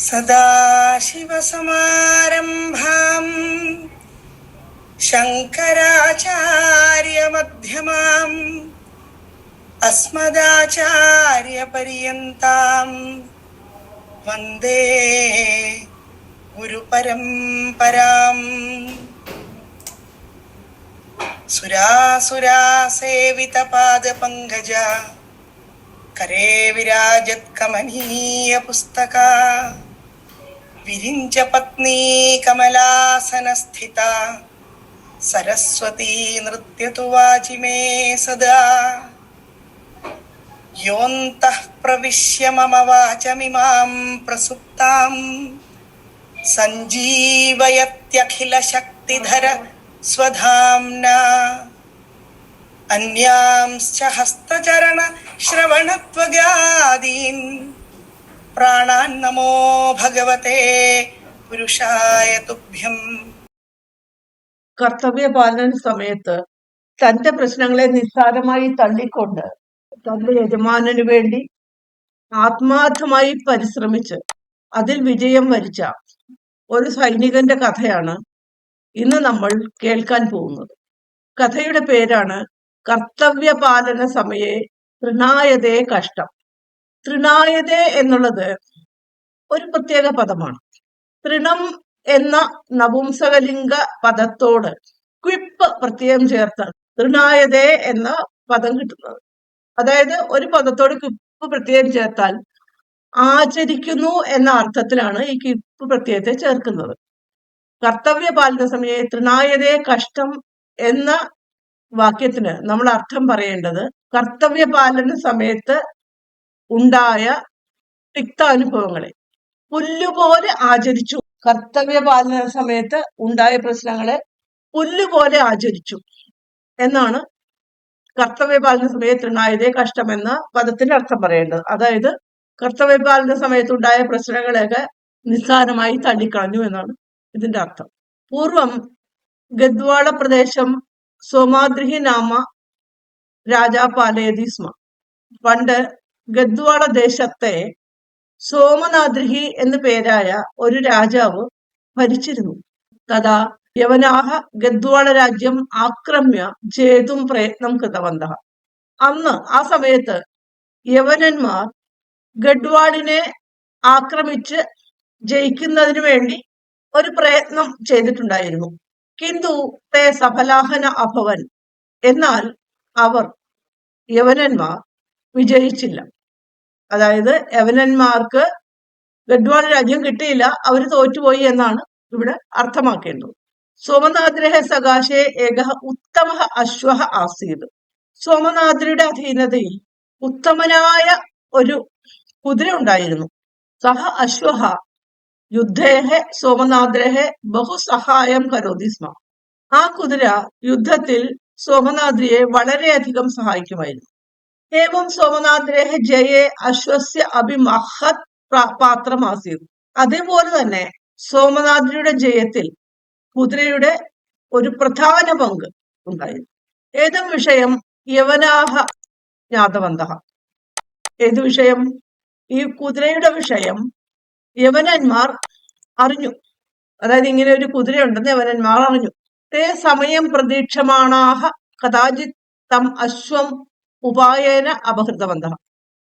സദാശിവസമാരംഭാം ശങ്കരാചാര്യമധ്യമാം അസ്മദാചാര്യപര്യന്താം വന്ദേ ഗുരുപരംപരാം. സുരാസുരാസേവിതപാദപങ്കജ കരേ വിരാജത് കമനീയ പുസ്തക വിരിഞ്ച പത്നീ കമലാസനസ്ഥിത സരസ്വതീ നൃത്യതു വാചിമേ സദാ. യോന്തഃ പ്രവിശ്യ മമ വാചമിമാം പ്രസുപ്താം സഞ്ജീവയത്യഖില ശക്തിധര സ്വധാംനാ. അന്യാംശ്ച ഹസ്തചരണ ശ്രവണത്വഗാദീൻ പ്രാണാൻ നമോ ഭഗവതേ പുരുഷായ തുഭ്യം. കർത്തവ്യപാലന സമയത്ത് തന്റെ പ്രശ്നങ്ങളെ നിസ്സാരമായി തള്ളിക്കൊണ്ട് തന്റെ യജമാനു വേണ്ടി ആത്മാർത്ഥമായി പരിശ്രമിച്ച് അതിൽ വിജയം വരിച്ച ഒരു സൈനികന്റെ കഥയാണ് ഇന്ന് നമ്മൾ കേൾക്കാൻ പോകുന്നത്. കഥയുടെ പേരാണ് കർത്തവ്യപാലന സമയേ തൃണായതേ കഷ്ടം. തൃണായതേ എന്നുള്ളത് ഒരു പ്രത്യേക പദമാണ്. തൃണം എന്ന നപുംസകലിംഗ പദത്തോട് ക്വിപ്പ് പ്രത്യയം ചേർത്ത് തൃണായതേ എന്ന പദം കിട്ടുന്നത്. അതായത് ഒരു പദത്തോട് ക്വിപ്പ് പ്രത്യയം ചേർത്താൽ ആചരിക്കുന്നു എന്ന അർത്ഥത്തിലാണ് ഈ ക്വിപ്പ് പ്രത്യയത്തെ ചേർക്കുന്നത്. കർത്തവ്യപാലന സമയേ തൃണായതേ കഷ്ടം എന്ന വാക്യത്തിന് നമ്മൾ അർത്ഥം പറയേണ്ടത് കർത്തവ്യപാലന സമയത്ത് ഉണ്ടായ തിക്താനുഭവങ്ങളെ പുല്ലുപോലെ ആചരിച്ചു. കർത്തവ്യപാലന സമയത്ത് ഉണ്ടായ പ്രശ്നങ്ങളെ പുല്ലുപോലെ ആചരിച്ചു എന്നാണ് കർത്തവ്യപാലന സമയത്ത് തൃണായതേ കഷ്ടം എന്ന പദത്തിന്റെ അർത്ഥം പറയേണ്ടത്. അതായത് കർത്തവ്യപാലന സമയത്തുണ്ടായ പ്രശ്നങ്ങളെയൊക്കെ നിസ്സാരമായി തള്ളിക്കളഞ്ഞു എന്നാണ് ഇതിന്റെ അർത്ഥം. പൂർവം ഗദ്വാള പ്രദേശം സോമാദ്രിഹി നാമ രാജാ പാലയതി സ്മ. പണ്ട് ഗദ്വാള ദേശത്തെ സോമനാദ്രിഹി എന്നു പേരായ ഒരു രാജാവ് ഭരിച്ചിരുന്നു. തഥാ യവനാഹ ഗദ്വാള രാജ്യം ആക്രമ്യ ജേതും പ്രയത്നം കൃതവന്തഃ. അന്ന് ആ സമയത്ത് യവനന്മാർ ഗഡ്വാളിനെ ആക്രമിച്ച് ജയിക്കുന്നതിന് വേണ്ടി ഒരു പ്രയത്നം ചെയ്തിട്ടുണ്ടായിരുന്നു. കിന്തു തേ സഫലാഹന അഭവൻ. എന്നാൽ അവർ യവനന്മാർ വിജയിച്ചില്ല. അതായത് യവനന്മാർക്ക് ഗഡ്വാൾ രാജ്യം കിട്ടിയില്ല, അവർ തോറ്റുപോയി എന്നാണ് ഇവിടെ അർത്ഥമാക്കേണ്ടത്. സോമനാദ്രഹ സകാശേ ഏക ഉത്തമ അശ്വ ആസീത്. സോമനാദ്രിയുടെ അധീനതയിൽ ഉത്തമനായ ഒരു കുതിര ഉണ്ടായിരുന്നു. സഹ അശ്വ യുദ്ധേഹ സോമനാദ്രഹ ബഹുസഹായം കരോതി സ്മ. ആ കുതിര യുദ്ധത്തിൽ സോമനാദ്രിയെ വളരെയധികം സഹായിക്കുമായിരുന്നു. ഏവം സോമനാദ്രേഹ ജയേ അശ്വസ്യ അഭിമഹത് പാത്രമാസീത്. അതേപോലെ തന്നെ സോമനാദ്രിയുടെ ജയത്തിൽ കുതിരയുടെ ഒരു പ്രധാന പങ്ക് ഉണ്ടായിരുന്നു. ഏതും വിഷയം യവനാഹ ജ്ഞാതവന്തഃ. ഏതു വിഷയം? ഈ കുതിരയുടെ വിഷയം യവനന്മാർ അറിഞ്ഞു. അതായത് ഇങ്ങനെ ഒരു കുതിരയുണ്ടെന്ന് യവനന്മാർ അറിഞ്ഞു. തേ സമയം പ്രതീക്ഷമാണാഹ കഥാചിത് തം അശ്വം ഉപായേന അപഹൃതവന്തഃ.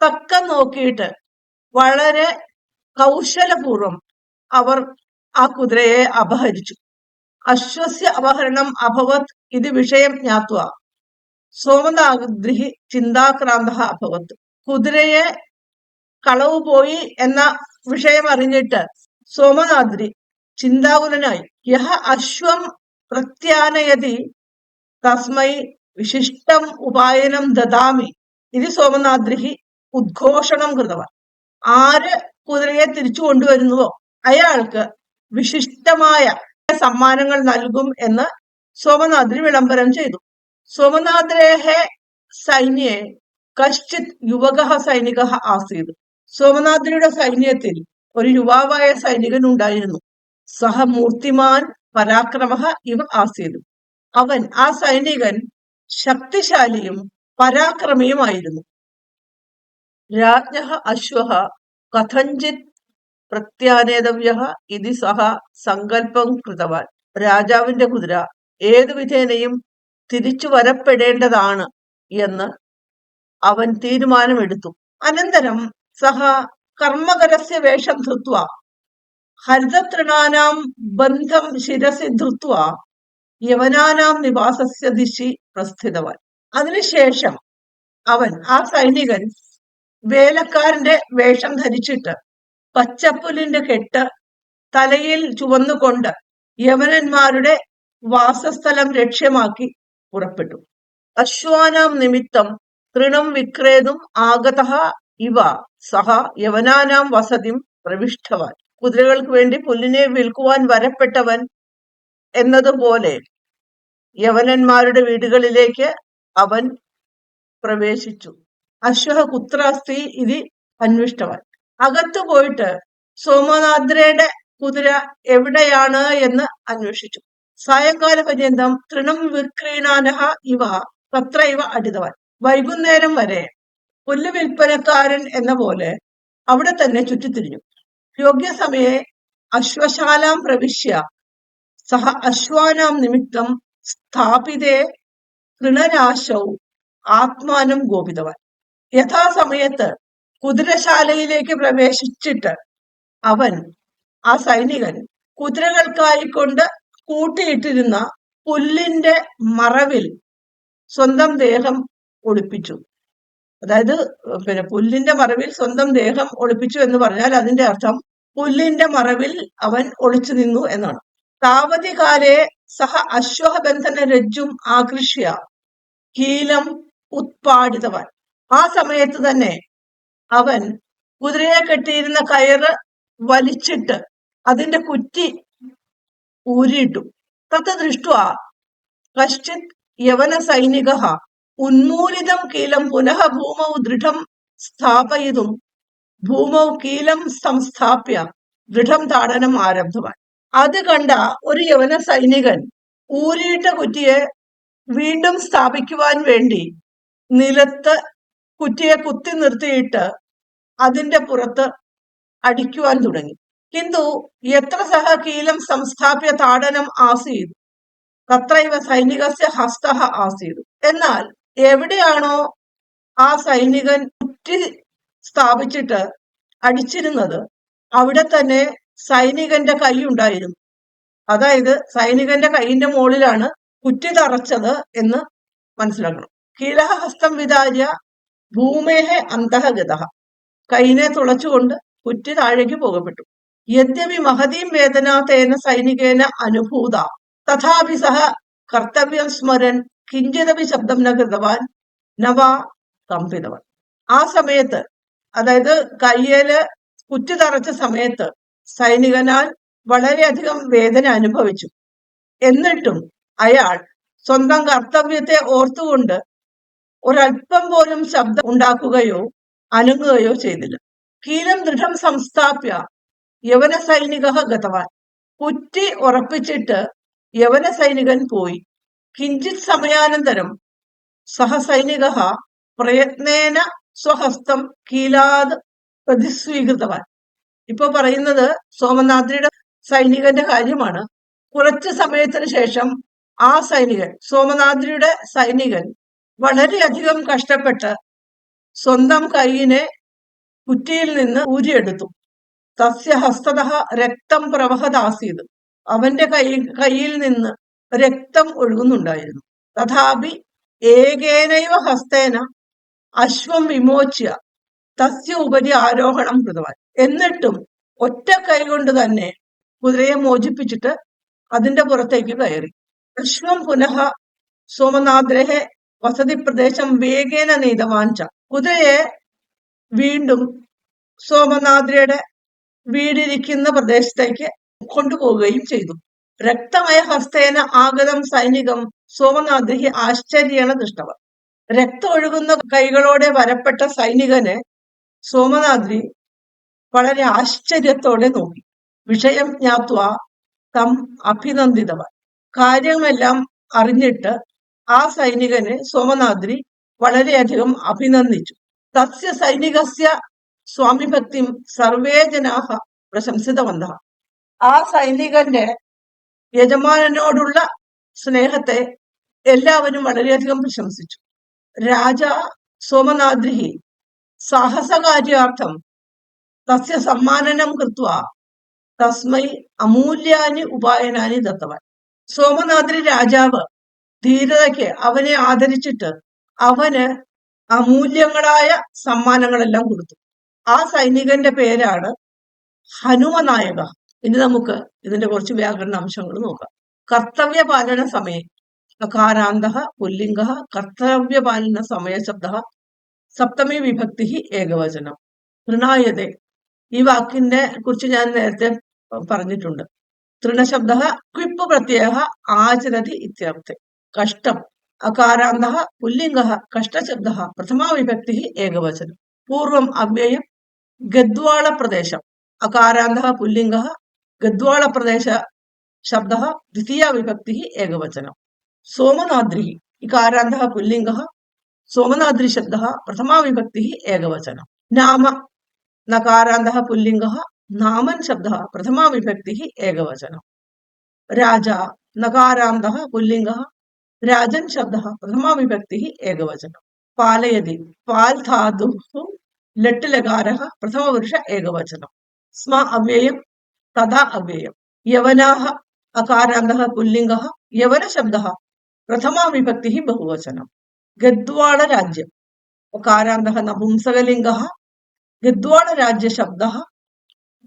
തക്കം നോക്കിയിട്ട് വളരെ കൗശലപൂർവം അവർ ആ കുതിരയെ അപഹരിച്ചു. അശ്വസ്യ അപഹരണം അഭവത് ഇത് വിഷയം ജ്ഞാത്വ സോമനാദ്രിഹി ചിന്താക്രാന്തഃ അഭവത്. കുതിരയെ കളവ് പോയി എന്ന വിഷയം അറിഞ്ഞിട്ട് സോമനാദ്രി ചിന്താകുലനായി. യഹ അശ്വം പ്രത്യാനയതി തസ്മൈ വിശിഷ്ടം ഉപായനം ദദാമി ഇത് സോമനാദ്രിഹി ഉദ്ഘോഷണം കൃതവാൻ. ആര് കുതിരയെ തിരിച്ചു കൊണ്ടുവരുന്നുവോ അയാൾക്ക് വിശിഷ്ടമായ സമ്മാനങ്ങൾ നൽകും എന്ന് സോമനാദ്രി വിളംബരം ചെയ്തു. സോമനാദ്രേഹെ സൈന്യേ കശ്ചിത് യുവക സൈനിക ആസീത്. സോമനാദ്രിയുടെ സൈന്യത്തിൽ ഒരു യുവാവായ സൈനികൻ ഉണ്ടായിരുന്നു. സഹ മൂർത്തിമാൻ പരാക്രമ ഇവ ആസീത്. അവൻ, ആ സൈനികൻ ശക്തിശാലിയും പരാക്രമിയുമായിരുന്നു. രാജ്ഞഃ അശ്വഃ കഥഞ്ചിത് പ്രത്യാനേതവ്യഃ ഇതി സഹ സങ്കല്പം കൃതവാൻ. രാജാവിന്റെ കുതിര ഏതു വിധേനയും തിരിച്ചു വരപ്പെടേണ്ടതാണ് എന്ന് അവൻ തീരുമാനമെടുത്തു. അനന്തരം സഹ കർമ്മകരസ്യ വേഷം ധൃത്വാ ഹരിതതൃണാനാം ബന്ധം ശിരസി ധൃത്വാ യവനാനാം നിവാസസ്യ ദിശി പ്രസ്ഥിതവാൻ. അതിനുശേഷം അവൻ, ആ സൈനികൻ, വേലക്കാരന്റെ വേഷം ധരിച്ചിട്ട് പച്ചപ്പുല്ലിന്റെ കെട്ട് തലയിൽ ചുവന്നുകൊണ്ട് യവനന്മാരുടെ വാസസ്ഥലം ലക്ഷ്യമാക്കി പുറപ്പെട്ടു. അശ്വാനാം നിമിത്തം തൃണം വിക്രേതും ആഗതഃ ഇവ സഹ യവനാനാം വസതിം പ്രവിഷ്ടവാൻ. കുതിരകൾക്ക് വേണ്ടി പുല്ലിനെ വിൽക്കുവാൻ വരപ്പെട്ടവൻ എന്നതുപോലെ യവനന്മാരുടെ വീടുകളിലേക്ക് അവൻ പ്രവേശിച്ചു. അശ്വ കുത്ര അസ്തി ഇതി അന്വിഷ്ടവാൻ. അകത്തു പോയിട്ട് സോമനാദ്രയുടെ കുതിര എവിടെയാണ് എന്ന് അന്വേഷിച്ചു. സായങ്കാല പര്യന്തം തൃണം വിക്രീണാനഹ ഇവ തത്ര ഇവ അടിതവാൻ. വൈകുന്നേരം വരെ പുല്ല് വിൽപ്പനക്കാരൻ എന്ന പോലെ അവിടെ തന്നെ ചുറ്റിത്തിരിഞ്ഞു. യോഗ്യസമയെ അശ്വശാലാം പ്രവിശ്യ സഹ അശ്വാനാം നിമിത്തം സ്ഥാപിതേ തൃണരാശൗ ആത്മാനം ഗോപിതവാൻ. യഥാസമയത്ത് കുതിരശാലയിലേക്ക് പ്രവേശിച്ചിട്ട് അവൻ, ആ സൈനികൻ, കുതിരകൾക്കായിക്കൊണ്ട് കൂട്ടിയിട്ടിരുന്ന പുല്ലിന്റെ മറവിൽ സ്വന്തം ദേഹം ഒളിപ്പിച്ചു. അതായത് പുല്ലിന്റെ മറവിൽ സ്വന്തം ദേഹം ഒളിപ്പിച്ചു എന്ന് പറഞ്ഞാൽ അതിന്റെ അർത്ഥം പുല്ലിന്റെ മറവിൽ അവൻ ഒളിച്ചു നിന്നു എന്നാണ്. താവതി കാലേ സഹ അശ്വബന്ധന രജ്ജും ആകൃഷ്യ കീലം ഉത്പാടിതവാൻ. ആ സമയത്ത് തന്നെ അവൻ കുതിരയെ കെട്ടിയിരുന്ന കയറ് വലിച്ചിട്ട് അതിന്റെ കുറ്റി ഊരിയിട്ടു. തത് ദൃഷ്ട്വാ കശ്ചിത് യവന സൈനികഃ ഉന്മൂലിതം കീലം പുനഃ ഭൂമൗ ദൃഢം സ്ഥാപയിതും ഭൂമൗ കീലം സംസ്ഥാപ്യ ദൃഢം താടനം ആരബ്ധവാൻ. അത് കണ്ട ഒരു യവന സൈനികൻ ഊരിയിട്ട കുറ്റിയെ വീണ്ടും സ്ഥാപിക്കുവാൻ വേണ്ടി നിലത്ത് കുറ്റിയെ കുത്തി നിർത്തിയിട്ട് അതിന്റെ പുറത്ത് അടിക്കുവാൻ തുടങ്ങി. കിന്തു എത്ര സഹ കീലം സംസ്ഥാപ്യ താടനം ആസീത് തത്രൈവ സൈനികസ്യ ഹസ്തഃ ആസീത്. എന്നാൽ എവിടെയാണോ ആ സൈനികൻ കുറ്റി സ്ഥാപിച്ചിട്ട് അടിച്ചിരുന്നത് അവിടെ തന്നെ സൈനികന്റെ കൈ ഉണ്ടായിരുന്നു. അതായത് സൈനികന്റെ കൈയിന്റെ മുകളിലാണ് കുറ്റി തറച്ചത് എന്ന് മനസ്സിലാക്കണം. കീലഹ ഹസ്തം വിധാര്യ ഭൂമേഹ അന്തഃഗതഃ. കൈനെ തുളച്ചുകൊണ്ട് കുറ്റി താഴേക്ക് പോകപ്പെട്ടു. യദ്യപി മഹതീം വേദന തേന സൈനികേന അനുഭൂത തഥാപി സഹ കർത്തവ്യം സ്മരൻ കിഞ്ചിതപി ശബ്ദം ന കൃതവാൻ നവാ കമ്പിതവാൻ. ആ സമയത്ത്, അതായത് കയ്യില് കുറ്റി തറച്ച സമയത്ത് സൈനികനാൽ വളരെയധികം വേദന അനുഭവിച്ചു. എന്നിട്ടും അയാൾ സ്വന്തം കർത്തവ്യത്തെ ഓർത്തുകൊണ്ട് ഒരല്പം പോലും ശബ്ദം ഉണ്ടാക്കുകയോ അനങ്ങുകയോ ചെയ്തില്ല. കീലം ദൃഢം സംസ്ഥാപ്യ യവന സൈനിക ഗതവാൻ. കുറ്റി ഉറപ്പിച്ചിട്ട് യവന സൈനികൻ പോയി. കിഞ്ചിത് സമയാനന്തരം സഹസൈനിക പ്രയത്നേന സ്വഹസ്തം കീലാത് പ്രതിസ്വീകൃതവാൻ. ഇപ്പൊ പറയുന്നത് സോമനാദ്രിയുടെ സൈനികന്റെ കാര്യമാണ്. കുറച്ച് സമയത്തിന് ശേഷം ആ സൈനികൻ, സോമനാദ്രിയുടെ സൈനികൻ, വളരെയധികം കഷ്ടപ്പെട്ട് സ്വന്തം കൈയിനെ കുറ്റിയിൽ നിന്ന് ഊരിയെടുത്തു. തസ്യ ഹസ്തതഃ രക്തം പ്രവഹദാസീത്. അവന്റെ കൈയിൽ നിന്ന് രക്തം ഒഴുകുന്നുണ്ടായിരുന്നു. തഥാപി ഏകേനൈവ ഹസ്തേന അശ്വം വിമോച്യ തസ്യ ഉപരി ആരോഹണം കൃതവാൻ. എന്നിട്ടും ഒറ്റ കൈ കൊണ്ട് തന്നെ കുതിരയെ മോചിപ്പിച്ചിട്ട് അതിന്റെ പുറത്തേക്ക് കയറി. അശ്വം പുനഃ സോമനാദ്രഹെ വസതി പ്രദേശം വേഗേന നീതവാഞ്ച. കുതിരയെ വീണ്ടും സോമനാദ്രയുടെ വീടിരിക്കുന്ന പ്രദേശത്തേക്ക് കൊണ്ടുപോവുകയും ചെയ്തു. രക്തമയ ഹസ്തേന ആഗതം സൈനികം സോമനാദ്രി ആശ്ചര്യേണ ദൃഷ്ടവ. രക്തം ഒഴുകുന്ന കൈകളോടെ വരപ്പെട്ട സൈനികനെ സോമനാദ്രി വളരെ ആശ്ചര്യത്തോടെ നോക്കി. വിഷയം ജ്ഞാത്വാ തം അഭിനന്ദിതവ. കാര്യമെല്ലാം അറിഞ്ഞിട്ട് ആ സൈനികനെ സോമനാദ്രി വളരെയധികം അഭിനന്ദിച്ചു. തസ്യ സൈനികസ്യ സ്വാമിഭക്തിം സർവേ ജനാഹ പ്രശംസിതവന്തः. ആ സൈനികന്റെ യജമാനനോടുള്ള സ്നേഹത്തെ എല്ലാവരും വളരെയധികം പ്രശംസിച്ചു. രാജ സോമനാദ്രിः സാഹസകാര്യാർത്ഥം തസ്യ സമ്മാനനം കൃത്വാ തസ്മൈ അമൂല്യാനി ഉപായനാനി ദത്തവാൻ. സോമനാദ്രി രാജാവ് ധീരതയ്ക്ക് അവനെ ആദരിച്ചിട്ട് അവന് അമൂല്യങ്ങളായ സമ്മാനങ്ങളെല്ലാം കൊടുത്തു. ആ സൈനികന്റെ പേരാണ് ഹനുമനായക. ഇനി നമുക്ക് ഇതിന്റെ കുറച്ച് വ്യാകരണ അംശങ്ങൾ നോക്കാം. കർത്തവ്യപാലന സമയം അകാരാന്തഃ പുല്ലിംഗഃ കർത്തവ്യപാലന സമയ ശബ്ദഃ സപ്തമി വിഭക്തി ഏകവചനം. തൃണായതേ, ഈ വാക്കിനെ കുറിച്ച് ഞാൻ നേരത്തെ പറഞ്ഞിട്ടുണ്ട്. തൃണശബ്ദഃ ക്വിപ്പ് പ്രത്യയഃ ആചരതി ഇത്യർത്ഥേ. കഷ്ടം അകാരാന്തഃ പുല്ലിംഗഃ കഷ്ടശബ്ദഃ പ്രഥമാ വിഭക്തി ഏകവചനം. പൂർവം അവ്യയം ഗദ്വാള പ്രദേശം അകാരാന്തഃ പുല്ലിംഗഃ ഗദ്വാള പ്രദേശ ശബ്ദഃ ദ്വിതീയ വിഭക്തി ഏകവചനം. സോമനാദ്രി ഇകാരാന്തഃ പുല്ലിംഗഃ സോമനാദ്രി ശബ്ദഃ പ്രഥമാ വിഭക്തി ഏകവചനം. നാമ നകാരാന്തഃ പുല്ലിംഗഃ നാമൻ ശബ്ദഃ പ്രഥമാ വിഭക്തി ഏകവചനം. രാജ നകാരാന്തഃ പുല്ലിംഗഃ രാജൻ ശബ്ദഃ പ്രഥമാ വിഭക്തി ഏകവചനം. പാലയതി പാൽ ധാതുഃ ലട്ട് ലകാരഃ പ്രഥമ പുരുഷ ഏകവചനം. സ്മ അവ്യയം തഥാ അവ്യയം. യവനാഃ അകാരാന്തഃ പുല്ലിംഗഃ യവന ശബ്ദഃ പ്രഥമാ വിഭക്തി ബഹുവചനം. ഗദ്വാള രാജ്യം അകാരാന്തഃ നപുംസകലിംഗഃ ഗദ്വാള രാജ്യ ശബ്ദഃ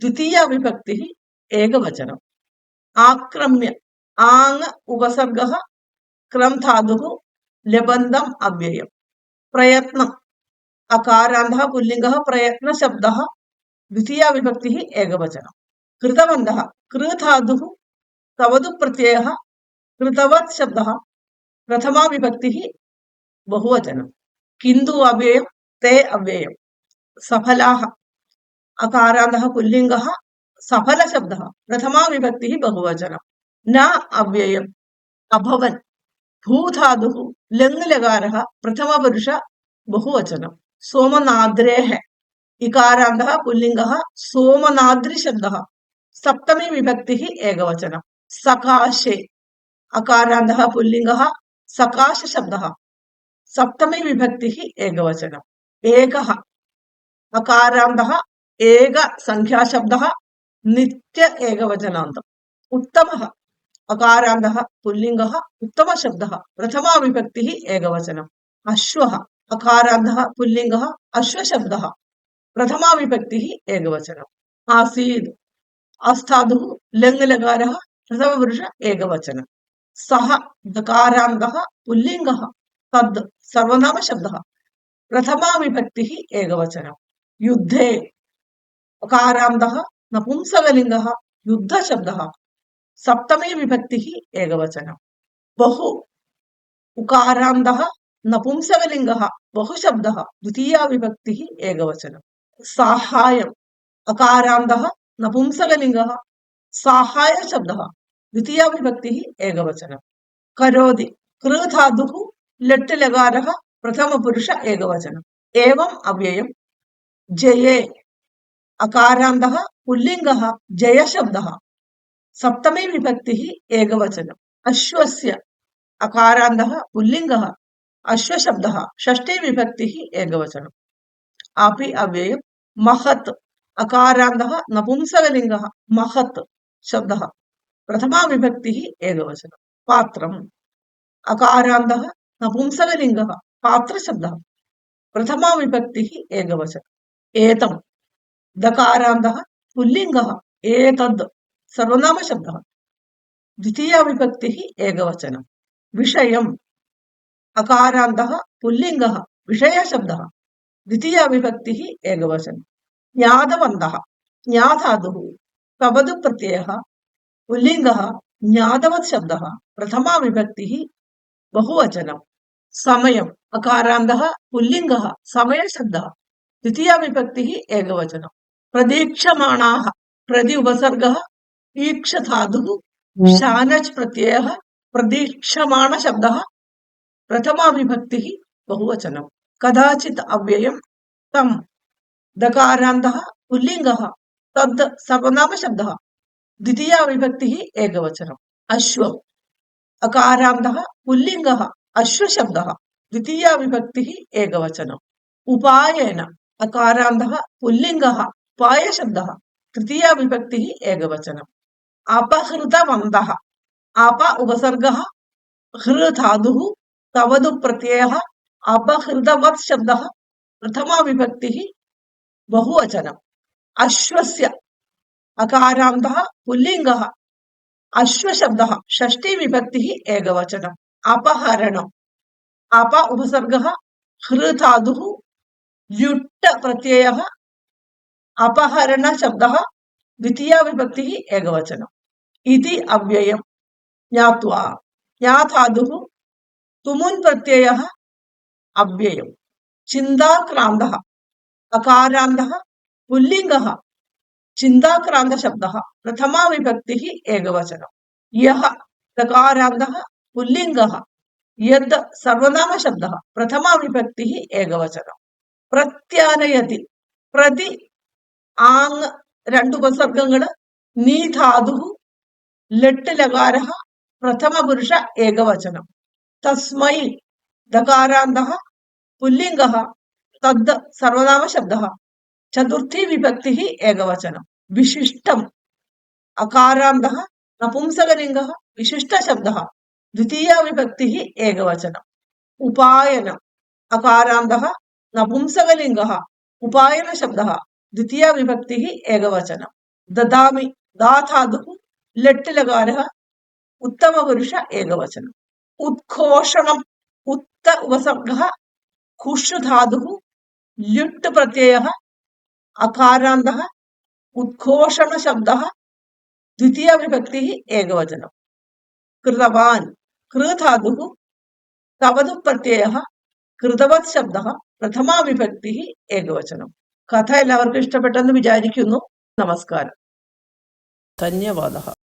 ദ്വിതീയ വിഭക്തി ഏകവചനം. ആക്രമ്യ ആങ് ഉപസർഗഃ ക്രം ധാതുഃ ലബന്ധം അവ്യയം. പ്രയത്നം അകാരാന്തഃ പുല്ലിംഗഃ പ്രയത്ന ശബ്ദഃ ദ്വിതീയ വിഭക്തി ഏകവചനം. കൃതവന്തഃ കൃ ധാതുഃ തവതു പ്രത്യയഃ കൃതവത് ശബ്ദഃ പ്രഥമാ വിഭക്തി ബഹുവചനം. കിന്തു അവ്യയം തേ അവ്യയം. സഫലാഃ അകാരാന്തഃ പുല്ലിംഗഃ സഫല ശബ്ദഃ പ്രഥമാ വിഭക്തി ബഹുവചനം. ന അവ്യയം അഭവൻ ഭൂധാതുഃ ലങ് ലകാരഃ പ്രഥമ പുരുഷ ബഹുവചനം. സോമനാദ്രേഃ ഇകാരാന്തഃ പുല്ലിംഗഃ സോമനാദ്രി ശബ്ദഃ സപ്തമി വിഭക്തി ഏകവചനം. സകാശേ അകാരാന്തഃ പുല്ലിംഗഃ സകാശ ശബ്ദഃ സപ്തമി വിഭക്തി ഏകവചനം. ഏകഃ അകാരാന്തഃ ഏക സംഖ്യാശബ്ദഃ നിത്യ ഏകവചനാന്തം. ഉത്തമഃ അകാരാന്തഃ പുല്ലിംഗഃ ഉത്തമ ശബ്ദഃ പ്രഥമാ വിഭക്തി ഏകവചനം. അശ്വഃ അകാരാന്തഃ പുല്ലിംഗഃ അശ്വശബ്ദഃ പ്രഥമാ വിഭക്തി ഏകവചനം. ആസീദ് ആസ്ഥാതുഃ ലങ് ലകാരഃ പ്രഥമ പുരുഷ ഏകവചനം. സഹ ദകാരാന്തഃ പുല്ലിംഗഃ തദ് സർവനാമ ശബ്ദഃ പ്രഥമാ വിഭക്തി ഏകവചനം. യുദ്ധേ അകാരാന്തഃ നപുംസകലിംഗഃ യുദ്ധ ശബ്ദഃ സപ്തമി വിഭക്തി ഏകവചനം. ബഹു ഉകാരാന്തഃ നപുംസകലിംഗഃ ബഹുശബ്ദഃ ദ്വിതീയ വിഭക്തി ഏകവചനം. സാഹായം അകാരാന്തഃ നപുംസകലിംഗഃ സാഹായ ശബ്ദഃ ദ്വിതീയ വിഭക്തി ഏകവചനം. കരോതി കൃ ധാതുഃ ലട്ട് ലകാരഃ പ്രഥമ പുരുഷ ഏകവചനം. ഏവം അവ്യയം ജയേ അകാരാന്തഃ പുല്ലിംഗഃ ജയ ശബ്ദഃ സപ്തമി വിഭക്തി ഏകവചനം. അശ്വസ്യ അകാരാന്തഃ പുല്ലിംഗഃ അശ്വശബ്ദഃ ഷഷ്ഠി വിഭക്തി ഏകവചനം. അപി അവ്യയം മഹത് അകാരാന്തഃ നപുംസകലിംഗഃ മഹത് ശബ്ദഃ പ്രഥമാ വിഭക്തി ഏകവചനം. പാത്രം അകാരാന്തഃ നപുംസകലിംഗഃ പാത്രശബ്ദഃ പ്രഥമാ വിഭക്തി ഏകവചനം. ഏതം ദകാരാന്തഃ പുല്ലിംഗഃ ഏതദ് സർവനാമ ശബ്ദഃ ദ്വിതീയ വിഭക്തി ഏകവചനം. വിഷയം അകാരാന്തഃ പുല്ലിംഗഃ വിഷയ ശബ്ദഃ ദ്വിതീയ വിഭക്തി ഏകവചനം. ജ്ഞാതവന്തഃ ജ്ഞാധാതുഃ തവതു പ്രത്യയഃ പുല്ലിംഗഃ ജ്ഞാതവത് ശബ്ദഃ പ്രഥമാ വിഭക്തി ബഹുവചനം. സമയം അകാരാന്തഃ പുല്ലിംഗഃ സമയ ശബ്ദഃ ദ്വിതീയ വിഭക്തി ഏകവചനം. പ്രതീക്ഷമാണാഃ പ്രതി ഉപസർഗഃ ഈക്ഷധാതുഃ ശാനച് പ്രത്യയഃ പ്രതീക്ഷമാണ ശബ്ദഃ പ്രഥമാ വിഭക്തി ബഹുവചനം. കഥാചിത് അവ്യയം തം ദകാരാന്തഃ പുല്ലിംഗഃ तद् सर्वनामशब्दः द्वितीया विभक्तिः एकवचनम्। अश्वम् अकारान्तः पुल्लिङ्गः अश्वशब्दः द्वितीया विभक्तिः एकवचनम्। उपायेन अकारान्तः पुल्लिङ्गः उपायशब्दः तृतीया विभक्तिः एकवचनम्। अपहृतवन्तः अप उपसर्गः हृ धातुः तवदु प्रत्ययः अपहृतवत् शब्दः प्रथमा विभक्तिः बहुवचनम्। अश्वस्य अकारान्तः पुल्लिङ्गः अश्वशब्दः षष्ठी विभक्तिः एकवचनम्। अपहरणम् अप उपसर्गः हृ धातुः ल्युट् प्रत्ययः अपहरण शब्दः द्वितीया विभक्तिः एकवचनम्। इति अव्ययम् ज्ञात्वा ज्ञा धातुः तुमुन् प्रत्ययः अव्ययम्। चिन्ताक्रान्तः अकारान्तः पुल्लिङ्गः चिन्ताक्रान्त शब्दः प्रथमा विभक्तिः एकवचनम्। यः दकारान्तः पुल्लिङ्गः यद् सर्वनाम शब्दः प्रथमा विभक्तिः एकवचनम्। प्रत्यानयति प्रति आङ् രണ്ട് ഉപസർഗങ്ങൾ നീ ധാതുः ലട്ട് ലകാരः प्रथम पुरुष एकवचनम्। तस्मै दकारान्तः पुल्लिङ्गः तद् सर्वनाम शब्दः चतुर्थी विभक्तिः एकवचनम्। विशिष्टम् अकारान्तः नपुंसकलिङ्गः विशिष्ट शब्दः द्वितीया विभक्तिः एकवचनम्। उपायनम् अकारान्तः नपुंसकलिङ्गः उपायन शब्दः द्वितीया विभक्तिः एकवचनम्। ददामि दा धातुः लट् लकारः उत्तम पुरुष एकवचनम्। उत्कोषणम् उत्त उपसर्गः कुष् धातुः ल्युट् प्रत्ययः अकारान्तः उत्कोषण शब्दः द्वितीया विभक्तिः एकवचनम्। कृतवान् कृ धातुः तवदु प्रत्ययः कृतवत् शब्दः प्रथमा विभक्तिः एकवचनम्। കഥ എല്ലാവർക്കും ഇഷ്ടപ്പെട്ടെന്ന് വിചാരിക്കുന്നു. നമസ്കാരം. ധന്യവാദः.